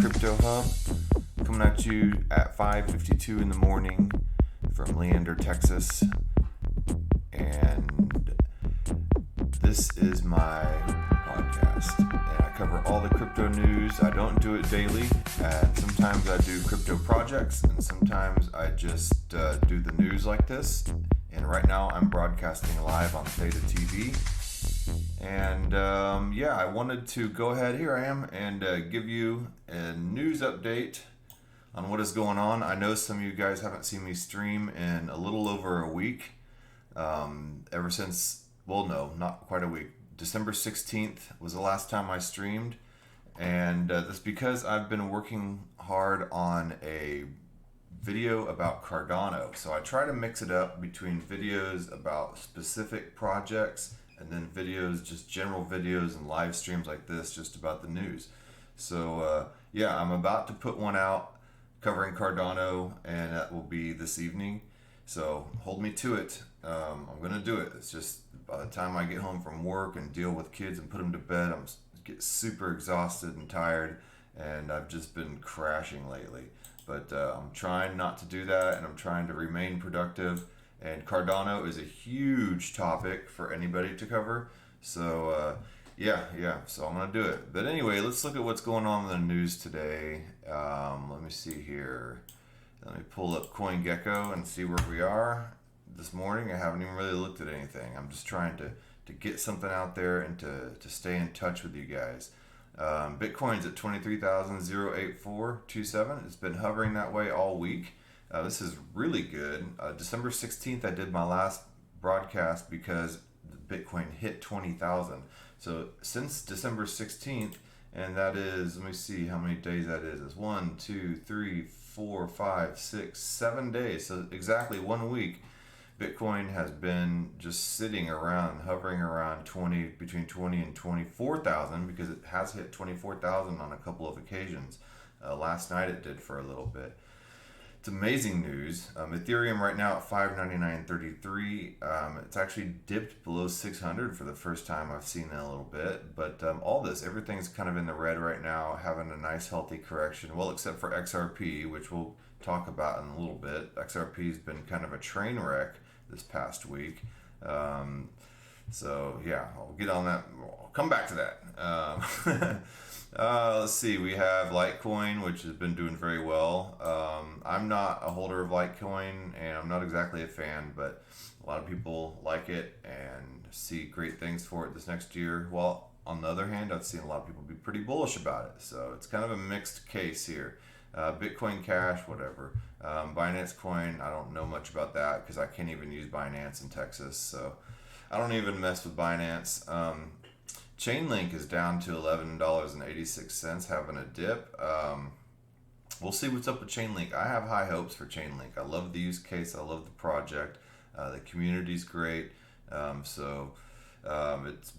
Crypto Hub, coming at you at 5:52 in the morning from Leander, Texas. And this is my podcast. And I cover all the crypto news. I don't do it daily. And sometimes I do crypto projects, and sometimes I just do the news like this. And right now I'm broadcasting live on Theta TV. And I wanted to go ahead, here I am, and give you a news update on what is going on. I know some of you guys haven't seen me stream in a little over a week. Ever since, well, no, not quite a week. December 16th was the last time I streamed. And that's because I've been working hard on a video about Cardano. So I try to mix it up between videos about specific projects and then videos, just general videos and live streams like this, just about the news. So I'm about to put one out covering Cardano, and that will be this evening. So hold me to it. I'm gonna do it. It's just by the time I get home from work and deal with kids and put them to bed, I'm get super exhausted and tired, and I've just been crashing lately. But I'm trying not to do that, and I'm trying to remain productive. And Cardano is a huge topic for anybody to cover. So so I'm going to do it. But anyway, let's look at what's going on in the news today. Let me see here. Let me pull up CoinGecko and see where we are this morning. I haven't even really looked at anything. I'm just trying to get something out there and to stay in touch with you guys. Bitcoin's at 23,084.27. It's been hovering that way all week. This is really good. December 16th, I did my last broadcast because Bitcoin hit 20,000. So since December 16th, and that is, let me see how many days that is. It's 1, 2, 3, 4, 5, 6, 7 days. So exactly 1 week, Bitcoin has been just sitting around, hovering around between 20 and 24,000, because it has hit 24,000 on a couple of occasions. Last night it did for a little bit. It's amazing news. Ethereum right now at 599.33. It's actually dipped below 600 for the first time I've seen in a little bit. But everything's kind of in the red right now, having a nice healthy correction. Well, except for XRP, which we'll talk about in a little bit. XRP's been kind of a train wreck this past week. I'll get on that. I'll come back to that. Let's see, we have Litecoin, which has been doing very well. I'm not a holder of Litecoin, and I'm not exactly a fan, but a lot of people like it and see great things for it this next year. While on the other hand, I've seen a lot of people be pretty bullish about it. So it's kind of a mixed case here. Bitcoin Cash, whatever. Binance Coin, I don't know much about that because I can't even use Binance in Texas. So I don't even mess with Binance. Chainlink is down to $11.86, having a dip. We'll see what's up with Chainlink. I have high hopes for Chainlink. I love the use case. I love the project. The community's great. It's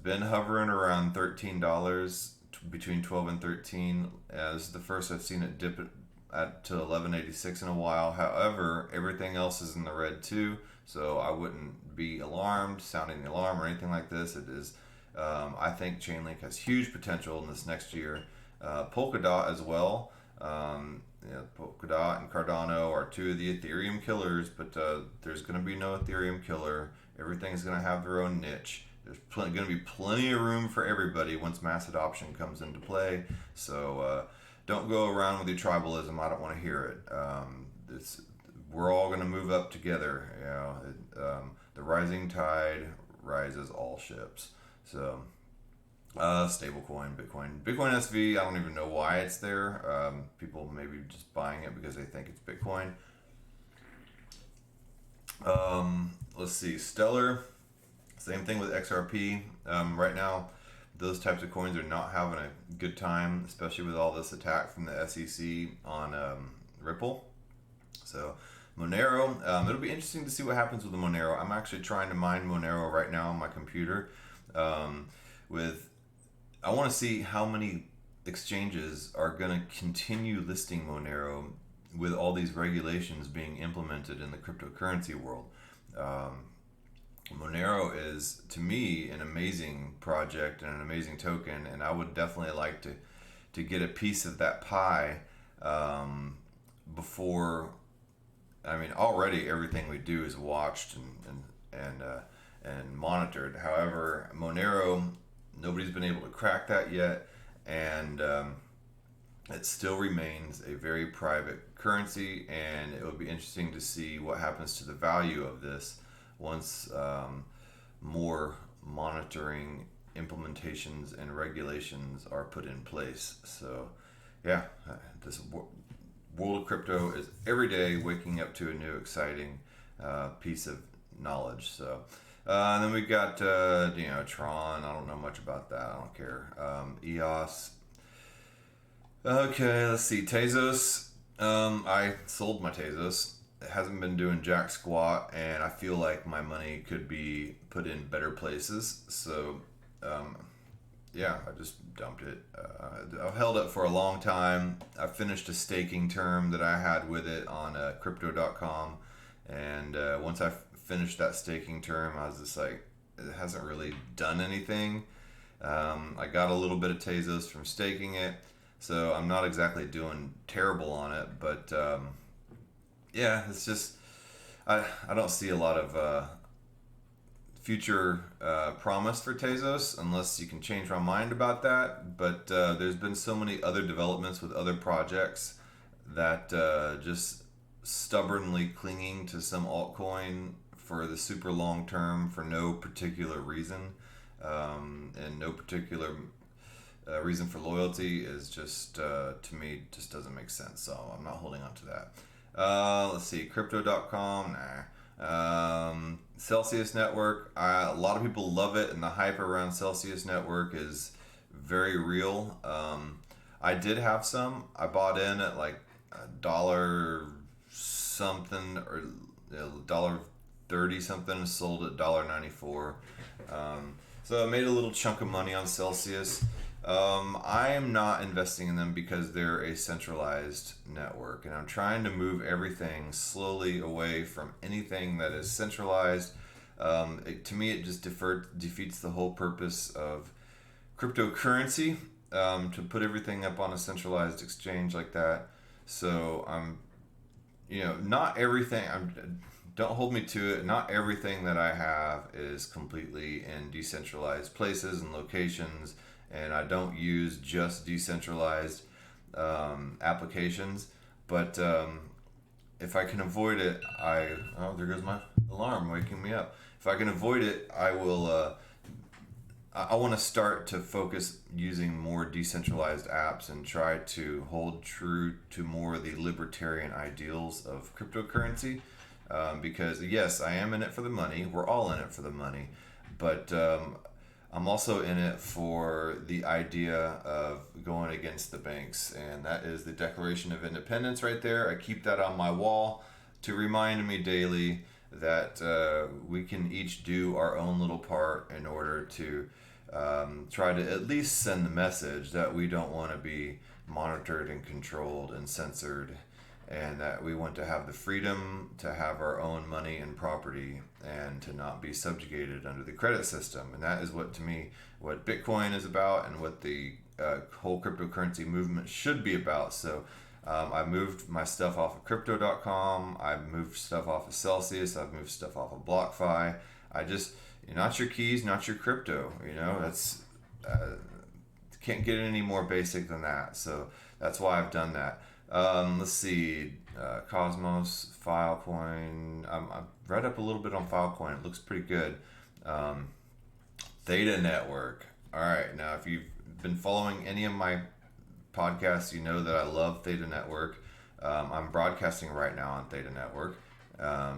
been hovering around $13, between 12 and 13. This is the first I've seen it dip to $11.86 in a while. However, everything else is in the red too, so I wouldn't be alarmed, sounding the alarm or anything like this. It is. I think Chainlink has huge potential in this next year. Polkadot as well. Polkadot and Cardano are two of the Ethereum killers, but there's going to be no Ethereum killer. Everything's going to have their own niche. There's going to be plenty of room for everybody once mass adoption comes into play. So don't go around with your tribalism. I don't want to hear it. We're all going to move up together. The rising tide rises all ships. So, stablecoin, Bitcoin SV, I don't even know why it's there. People maybe just buying it because they think it's Bitcoin. Let's see, Stellar, same thing with XRP. Right now, those types of coins are not having a good time, especially with all this attack from the SEC on Ripple. So, Monero, it'll be interesting to see what happens with the Monero. I'm actually trying to mine Monero right now on my computer. I want to see how many exchanges are going to continue listing Monero with all these regulations being implemented in the cryptocurrency world. Monero is, to me, an amazing project and an amazing token, and I would definitely like to to get a piece of that pie before. I mean, already everything we do is watched and monitored. However, Monero, nobody's been able to crack that yet, and it still remains a very private currency, and it would be interesting to see what happens to the value of this once more monitoring implementations and regulations are put in place. So, yeah, this world of crypto is every day waking up to a new exciting piece of knowledge. So, and then we got Tron. I don't know much about that. I don't care. EOS. Okay, let's see. Tezos. I sold my Tezos. It hasn't been doing jack squat, and I feel like my money could be put in better places. So, yeah, I just dumped it. I've held it for a long time. I finished a staking term that I had with it on crypto.com, and once I finished that staking term, I was just like, it hasn't really done anything. I got a little bit of Tezos from staking it, so I'm not exactly doing terrible on it, but yeah, it's just I don't see a lot of future promise for Tezos unless you can change my mind about that. But there's been so many other developments with other projects that just stubbornly clinging to some altcoin for the super long term for no particular reason and no particular reason for loyalty is just to me just doesn't make sense. So I'm not holding on to that. Let's see, crypto.com, Celsius Network. A lot of people love it, and the hype around Celsius Network is very real. I did have some. I bought in at like $1 something or $1.30 something, and sold at $1.94. So I made a little chunk of money on Celsius. I am not investing in them because they're a centralized network, and I'm trying to move everything slowly away from anything that is centralized. To me, it just defeats the whole purpose of cryptocurrency, to put everything up on a centralized exchange like that. So not everything. Don't hold me to it. Not everything that I have is completely in decentralized places and locations, and I don't use just decentralized applications. But if I can avoid it, there goes my alarm waking me up. If I can avoid it, I will. I want to start to focus using more decentralized apps and try to hold true to more of the libertarian ideals of cryptocurrency. Because yes, I am in it for the money. We're all in it for the money, but I'm also in it for the idea of going against the banks, and that is the Declaration of Independence right there. I keep that on my wall to remind me daily that we can each do our own little part in order to try to at least send the message that we don't want to be monitored and controlled and censored, and that we want to have the freedom to have our own money and property and to not be subjugated under the credit system. And that is what Bitcoin is about, and what the whole cryptocurrency movement should be about. So I moved my stuff off of crypto.com. I've moved stuff off of Celsius. I've moved stuff off of BlockFi. Not your keys, not your crypto. That's can't get any more basic than that. So that's why I've done that. Let's see, Cosmos, Filecoin. I've read up a little bit on Filecoin. It looks pretty good. Theta Network. All right, now if you've been following any of my podcasts, you know that I love Theta Network. I'm broadcasting right now on Theta Network.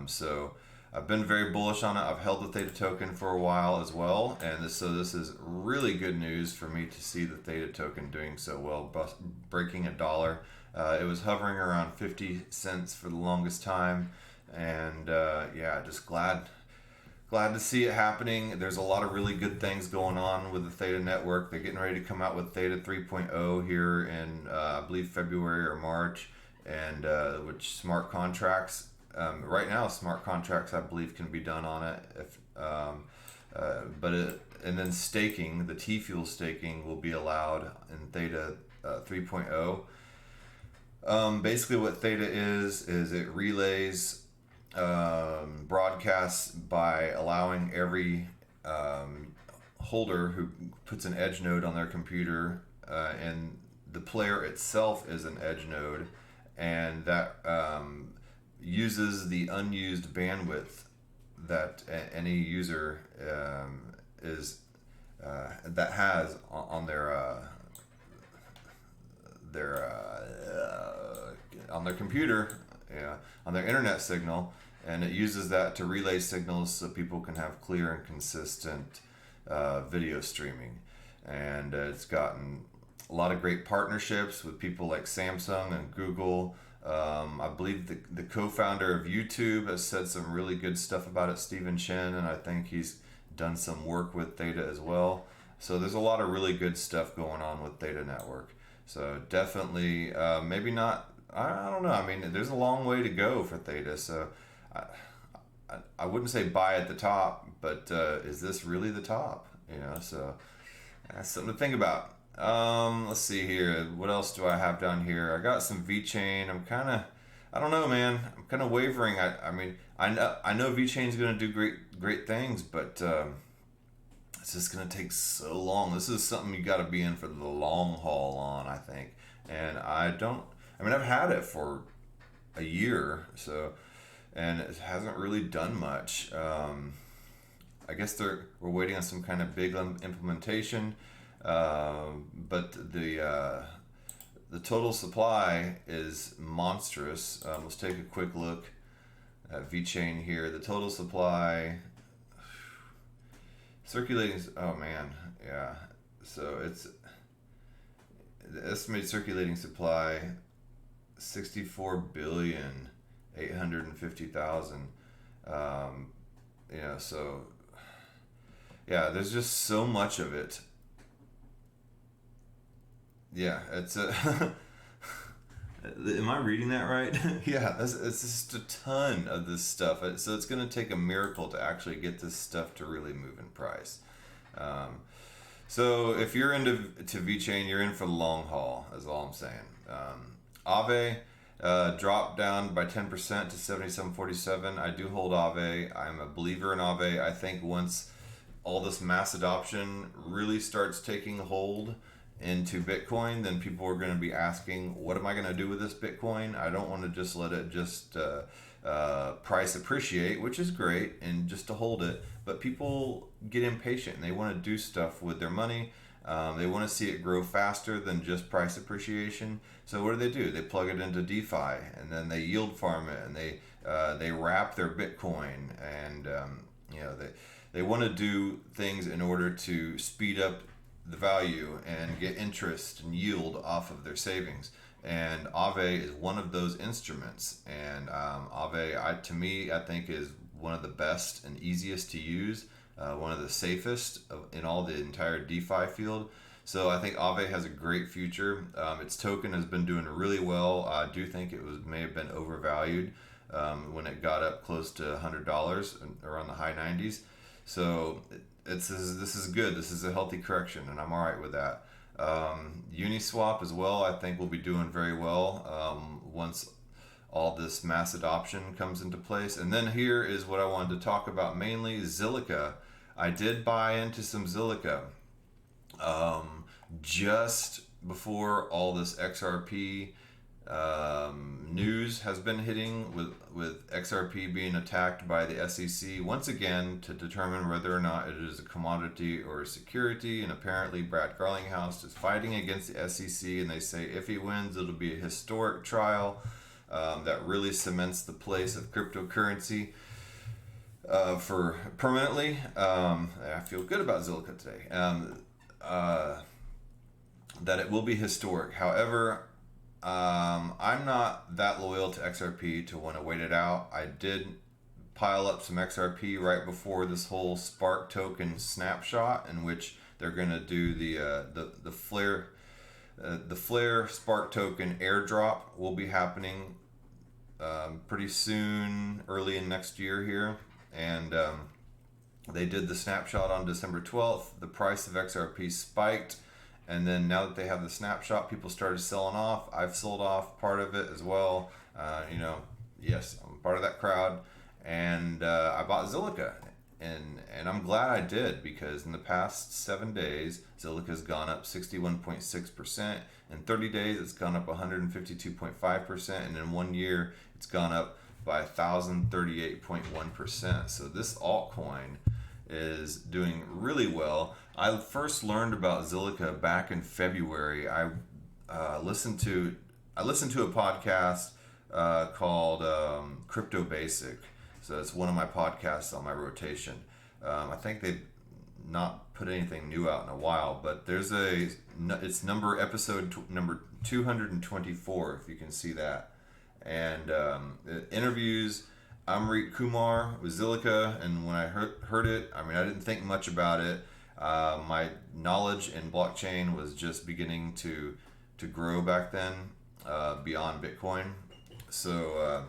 So I've been very bullish on it. I've held the Theta token for a while as well, and this is really good news for me to see the Theta token doing so well, breaking $1. It was hovering around 50 cents for the longest time, and just glad to see it happening. There's a lot of really good things going on with the Theta network. They're getting ready to come out with Theta 3.0 here in I believe February or March, and which smart contracts. Right now, smart contracts I believe can be done on it. And then staking, the T-Fuel staking will be allowed in Theta 3.0. Basically, what Theta is it relays broadcasts by allowing every holder who puts an edge node on their computer, and the player itself is an edge node, and that uses the unused bandwidth that any user is that has on on their computer, on their internet signal, and it uses that to relay signals so people can have clear and consistent video streaming. And it's gotten a lot of great partnerships with people like Samsung and Google. I believe the co-founder of YouTube has said some really good stuff about it, Stephen Chen, and I think he's done some work with Theta as well. So there's a lot of really good stuff going on with Theta Network. So definitely, maybe not, I don't know. I mean, there's a long way to go for Theta. So I wouldn't say buy at the top, but is this really the top? So that's something to think about. Let's see here. What else do I have down here? I got some VeChain. I don't know, man. I'm kind of wavering. I mean, I know VeChain's going to do great things, but it's just going to take so long. This is something you got to be in for the long haul on, I think. And I've had it for a year, and it hasn't really done much. I guess we're waiting on some kind of big implementation, but the total supply is monstrous. Let's take a quick look at VeChain here. The total supply circulating. Oh man, yeah. So it's the estimated circulating supply 64,850,000. So yeah, there's just so much of it. Yeah, it's a. Am I reading that right? Yeah, it's just a ton of this stuff. So it's going to take a miracle to actually get this stuff to really move in price. So if you're into VeChain, you're in for the long haul, is all I'm saying. Aave dropped down by 10% to 77.47. I do hold Aave. I'm a believer in Aave. I think once all this mass adoption really starts taking hold into Bitcoin, then people are going to be asking, what am I going to do with this Bitcoin? I don't want to just let it price appreciate, which is great, and just to hold it. But people get impatient and they want to do stuff with their money. They want to see it grow faster than just price appreciation. So what do? They plug it into DeFi, and then they yield farm it, and they wrap their Bitcoin, and they want to do things in order to speed up the value and get interest and yield off of their savings. And Aave is one of those instruments. And Aave, to me, I think is one of the best and easiest to use, one of the safest in all the entire DeFi field. So I think Aave has a great future. Its token has been doing really well. I do think it may have been overvalued when it got up close to $100, around the high 90s. So this is good. This is a healthy correction, and I'm all right with that. Uniswap as well, I think will be doing very well once all this mass adoption comes into place. And then here is what I wanted to talk about mainly, Zillica. I did buy into some Zillica just before all this XRP news has been hitting, with XRP being attacked by the SEC once again to determine whether or not it is a commodity or a security. And apparently Brad Garlinghouse is fighting against the SEC, and they say if he wins, it'll be a historic trial that really cements the place of cryptocurrency for permanently. I feel good about Zillica today. That it will be historic. However, I'm not that loyal to XRP to want to wait it out. I did pile up some XRP right before this whole Spark token snapshot, in which they're going to do the Flare Spark token airdrop will be happening pretty soon, early in next year here. And they did the snapshot on December 12th. The price of XRP spiked, And then now that they have the snapshot, people started selling off. I've sold off part of it as well. Yes, I'm part of that crowd. And I bought Zillica. And I'm glad I did, because in the past 7 days, Zillica's gone up 61.6%. In 30 days, it's gone up 152.5%. And in 1 year, it's gone up by 1,038.1%. So this altcoin is doing really well. I first learned about Zillica back in February. I listened to a podcast called Crypto Basic. So it's one of my podcasts on my rotation. I think they've not put anything new out in a while, but it's episode number 224, if you can see that. And it interviews Amrit Kumar with Zillica, and when I heard it, I mean, I didn't think much about it. My knowledge in blockchain was just beginning to grow back then, beyond Bitcoin. So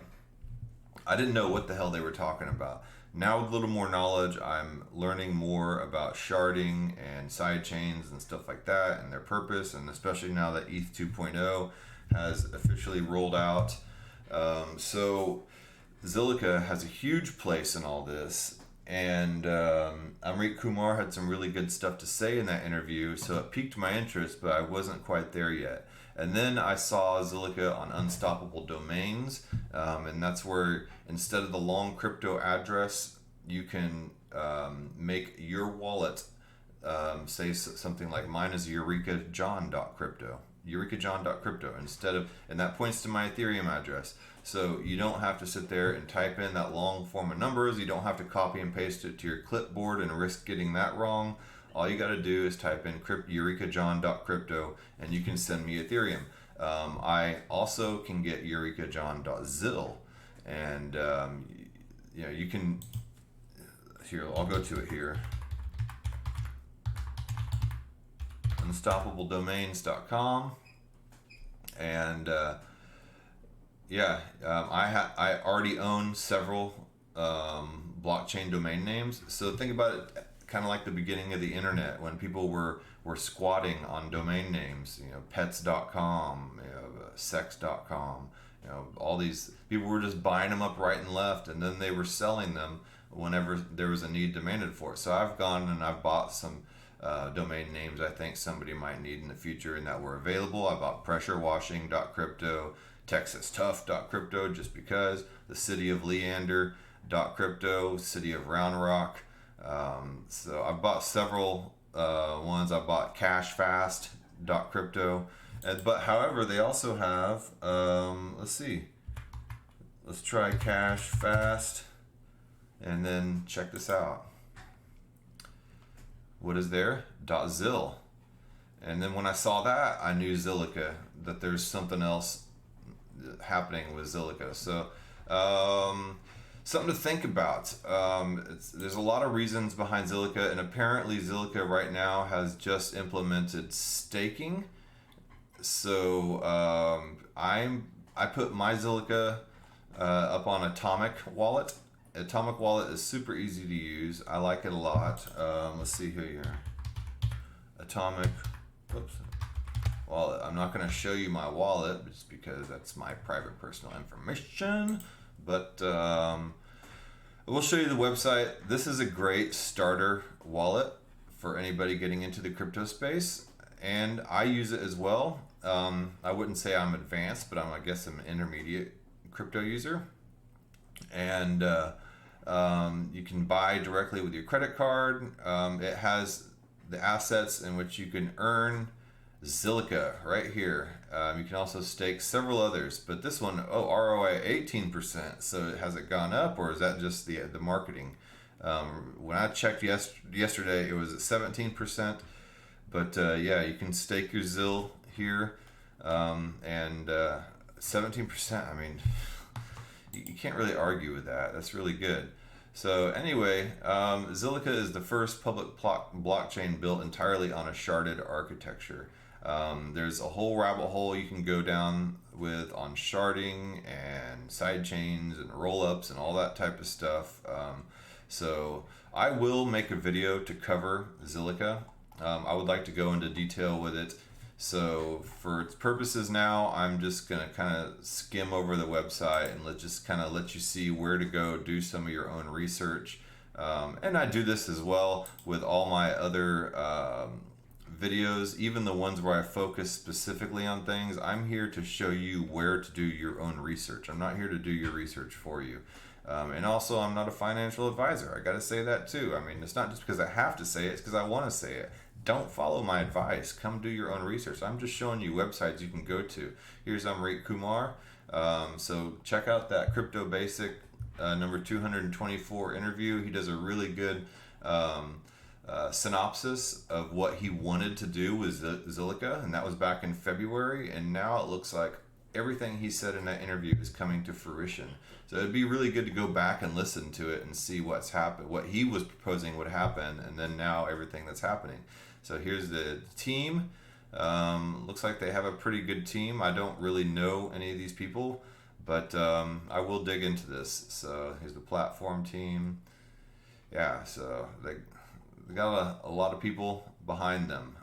I didn't know what the hell they were talking about. Now with a little more knowledge, I'm learning more about sharding and side chains and stuff like that, and their purpose, and especially now that ETH 2.0 has officially rolled out. So Zillica has a huge place in all this, and Amrit Kumar had some really good stuff to say in that interview, so it piqued my interest, but I wasn't quite there yet. And then I saw Zillica on Unstoppable Domains, and that's where instead of the long crypto address, you can make your wallet say something like, mine is eurekajohn.crypto. eurekajohn.crypto instead of, and that points to my Ethereum address. So you don't have to sit there and type in that long form of numbers. You don't have to copy and paste it to your clipboard and risk getting that wrong. All you got to do is type in eurekajohn.crypto and you can send me Ethereum. I also can get eurekajohn.zil, and you can, here, I'll go to it here. Unstoppabledomains.com, and I already own several blockchain domain names. So think about it kind of like the beginning of the internet, when people were squatting on domain names, pets.com, sex.com, all these people were just buying them up right and left, and then they were selling them whenever there was a need demanded for it. So I've gone and I've bought some domain names I think somebody might need in the future and that were available. I bought pressurewashing.crypto, texastough.crypto, just because, the city of Leander.crypto, city of Round Rock. So I bought several ones. I bought cashfast.crypto, but however, they also have, let's try cashfast, and then check this out. What is there? .zil. And then when I saw that, I knew Zillica, that there's something else happening with Zillica. So something to think about. There's a lot of reasons behind Zillica, and apparently Zillica right now has just implemented staking. So I put my Zillica up on Atomic Wallet. Atomic Wallet is super easy to use. I like it a lot. Let's see here. Atomic Wallet. I'm not going to show you my wallet just because that's my private personal information. But we'll show you the website. This is a great starter wallet for anybody getting into the crypto space, and I use it as well. I wouldn't say I'm advanced, but I guess I'm an intermediate crypto user. And you can buy directly with your credit card. It has the assets in which you can earn Zillica right here. You can also stake several others, but this one, ROI 18%. So has it gone up, or is that just the marketing? When I checked yesterday, it was at 17%. But you can stake your Zil here, and 17%. I mean, you can't really argue with that. That's really good. So anyway, Zillica is the first public blockchain built entirely on a sharded architecture. There's a whole rabbit hole you can go down with on sharding and side chains and roll-ups and all that type of stuff. So I will make a video to cover Zillica. I would like to go into detail with it. So for its purposes now, I'm just gonna kind of skim over the website and let you see where to go do some of your own research. And I do this as well with all my other videos, even the ones where I focus specifically on things. I'm here to show you where to do your own research. I'm not here to do your research for you. And also, I'm not a financial advisor. I got to say that too. I mean, it's not just because I have to say it, it's because I want to say it. Don't follow my advice. Come do your own research. I'm just showing you websites you can go to. Here's Amrit Kumar. So check out that Crypto Basic number 224 interview. He does a really good synopsis of what he wanted to do with Zillica, and that was back in February. And now it looks like everything he said in that interview is coming to fruition. So it'd be really good to go back and listen to it and see what's happened, what he was proposing would happen, and then now everything that's happening. So here's the team. Looks like they have a pretty good team. I don't really know any of these people, but I will dig into this. So here's the platform team. Yeah, so they got a lot of people behind them.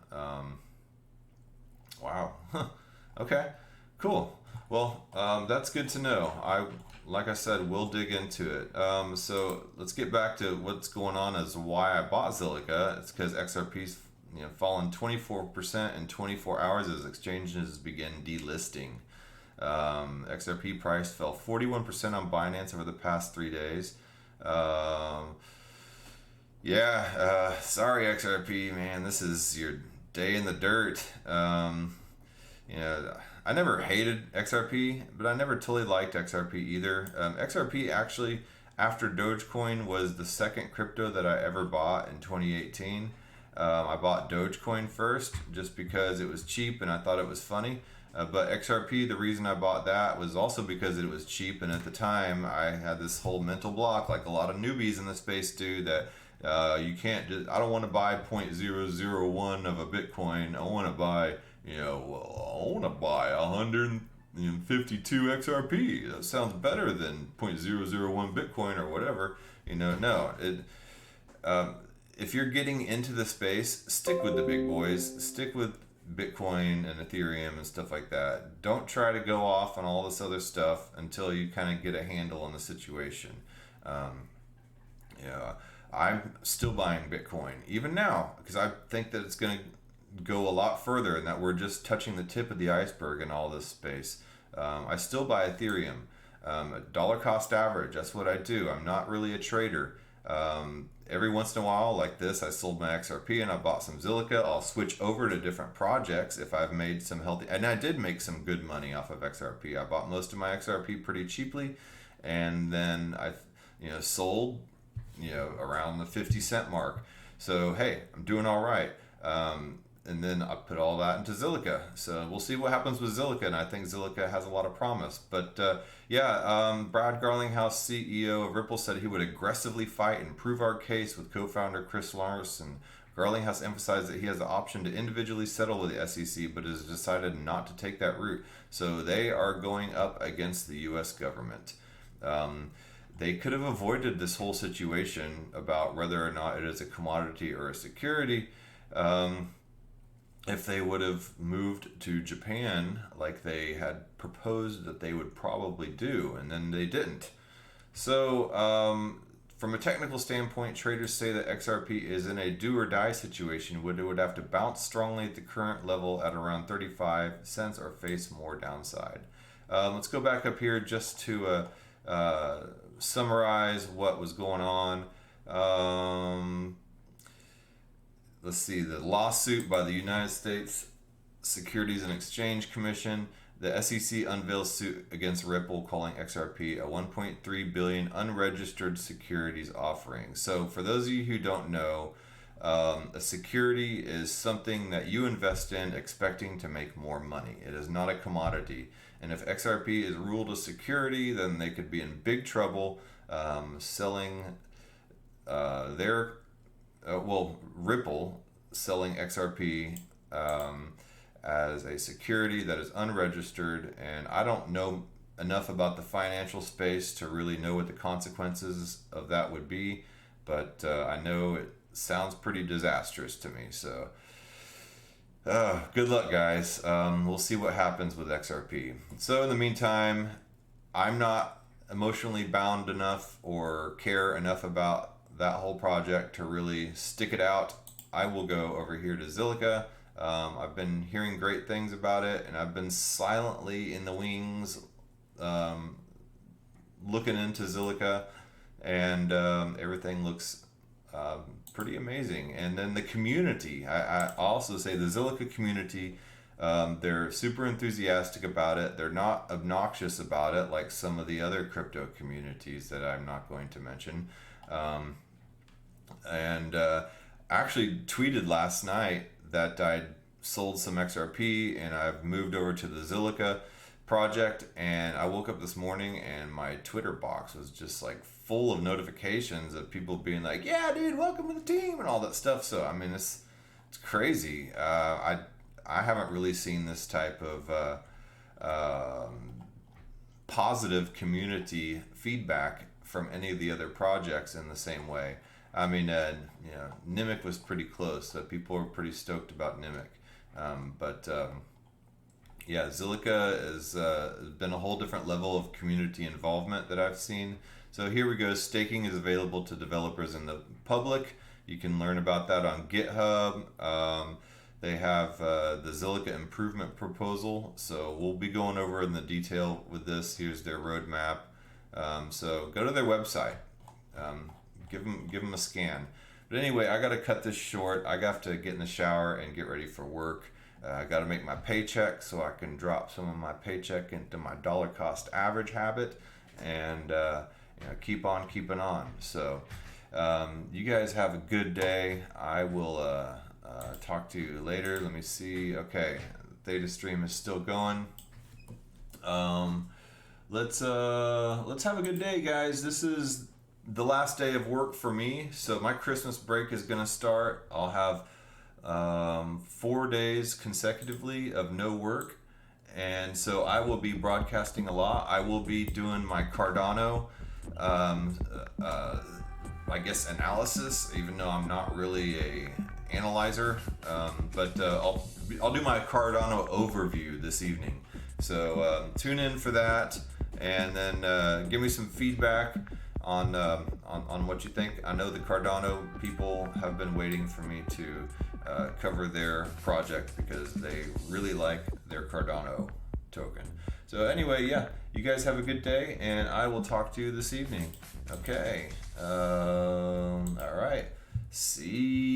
Wow. Okay, cool. Well, that's good to know. Like I said, we'll dig into it. So let's get back to what's going on as why I bought Zillica. It's because XRP's fallen 24% in 24 hours as exchanges begin delisting. XRP price fell 41% on Binance over the past 3 days. Sorry XRP, man, this is your day in the dirt. I never hated XRP, but I never totally liked XRP either. XRP actually, after Dogecoin, was the second crypto that I ever bought in 2018. I bought Dogecoin first just because it was cheap and I thought it was funny. But XRP, the reason I bought that was also because it was cheap, and at the time I had this whole mental block, like a lot of newbies in the space do, that you can't just, I don't want to buy 0.001 of a Bitcoin. I want to buy, I want to buy 152 XRP. That sounds better than 0.001 Bitcoin or whatever. No, if you're getting into the space, stick with the big boys. Stick with Bitcoin and Ethereum and stuff like that. Don't try to go off on all this other stuff until you kind of get a handle on the situation. I'm still buying Bitcoin even now because I think that it's going to go a lot further and that we're just touching the tip of the iceberg in all this space. I still buy Ethereum. Dollar cost average, that's what I do. I'm not really a trader. Every once in a while, like this, I sold my XRP and I bought some Zillica. I'll switch over to different projects if I've made some healthy, and I did make some good money off of XRP. I bought most of my XRP pretty cheaply, and then I, sold, around the 50-cent mark. So hey, I'm doing all right. And then I put all that into Zillica. So we'll see what happens with Zillica, and I think Zillica has a lot of promise. But Brad Garlinghouse, CEO of Ripple, said he would aggressively fight and prove our case with co-founder Chris Larson. Garlinghouse emphasized that he has the option to individually settle with the SEC, but has decided not to take that route. So they are going up against the U.S. government. They could have avoided this whole situation about whether or not it is a commodity or a security if they would have moved to Japan like they had proposed that they would probably do, and then they didn't. So from a technical standpoint, traders say that XRP is in a do or die situation where it would have to bounce strongly at the current level at around 35 cents or face more downside. Let's go back up here just to summarize what was going on. Let's see, the lawsuit by the United States Securities and Exchange Commission. The SEC unveils suit against Ripple, calling XRP a 1.3 billion unregistered securities offering. So for those of you who don't know, a security is something that you invest in expecting to make more money. It is not a commodity. And if XRP is ruled a security, then they could be in big trouble selling Ripple selling XRP as a security that is unregistered. And I don't know enough about the financial space to really know what the consequences of that would be, but I know sounds pretty disastrous to me. So good luck, guys. We'll see what happens with XRP. So in the meantime, I'm not emotionally bound enough or care enough about that whole project to really stick it out. I will go over here to Zillica. I've been hearing great things about it, and I've been silently in the wings looking into Zillica, and everything looks pretty amazing. And then the community, I also say the Zillica community, they're super enthusiastic about it. They're not obnoxious about it like some of the other crypto communities that I'm not going to mention. And actually tweeted last night that I'd sold some XRP and I've moved over to the Zillica project, and I woke up this morning and my Twitter box was just like full of notifications of people being like, yeah dude, welcome to the team and all that stuff. So I mean, it's crazy. I haven't really seen this type of positive community feedback from any of the other projects in the same way. I mean, Nimic was pretty close. So people were pretty stoked about Nimic. Yeah, Zillica has been a whole different level of community involvement that I've seen. So here we go. Staking is available to developers in the public. You can learn about that on GitHub. They have the Zillica improvement proposal. So we'll be going over in the detail with this. Here's their roadmap. So go to their website. Give them a scan. But anyway, I got to cut this short. I got to get in the shower and get ready for work. I got to make my paycheck so I can drop some of my paycheck into my dollar cost average habit, and keep on keeping on. So you guys have a good day. I will talk to you later. Let me see. Okay, Theta Stream is still going. Let's have a good day, guys. This is the last day of work for me, so my Christmas break is gonna start. I'll have 4 days consecutively of no work, and so I will be broadcasting a lot. I will be doing my Cardano I guess analysis, even though I'm not really a analyzer, but I'll do my Cardano overview this evening, so tune in for that, and then give me some feedback on what you think. I know the Cardano people have been waiting for me to cover their project because they really like their Cardano token. So anyway, yeah, you guys have a good day, and I will talk to you this evening. Okay. All right. See